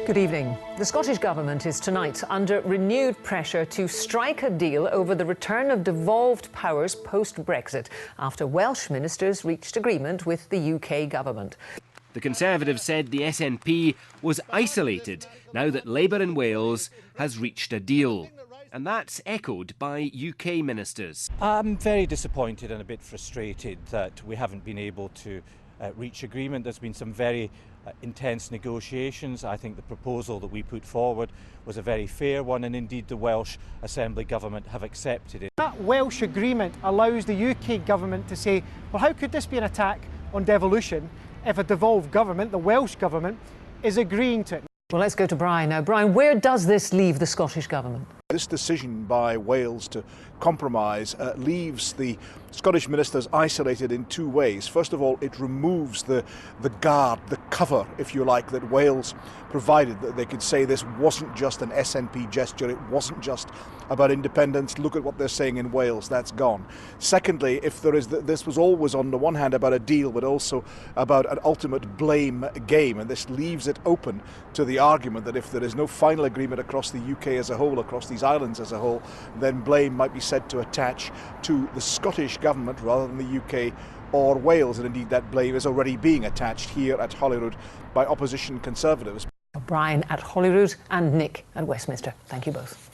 Good evening. The Scottish Government is tonight under renewed pressure to strike a deal over the return of devolved powers post-Brexit after Welsh ministers reached agreement with the UK Government. The Conservatives said the SNP was isolated now that Labour in Wales has reached a deal. And that's echoed by UK ministers. I'm very disappointed and a bit frustrated that we haven't been able to reach agreement. There's been some very intense negotiations. I think the proposal that we put forward was a very fair one, and indeed the Welsh Assembly Government have accepted it. That Welsh agreement allows the UK Government to say, well, how could this be an attack on devolution if a devolved government, the Welsh Government, is agreeing to it? Well, let's go to Brian now. Brian, where does this leave the Scottish Government? This decision by Wales to compromise leaves the Scottish ministers isolated in two ways. First of all, it removes the guard, the cover, if you like, that Wales provided, that they could say this wasn't just an SNP gesture, it wasn't just about independence, look at what they're saying in Wales, that's gone. Secondly, if there is, this was always on the one hand about a deal, but also about an ultimate blame game, and this leaves it open to the argument that if there is no final agreement across the UK as a whole, across these islands as a whole, then blame might be said to attach to the Scottish Government rather than the UK or Wales, and indeed that blame is already being attached here at Holyrood by opposition Conservatives. Brian at Holyrood and Nick at Westminster. Thank you both.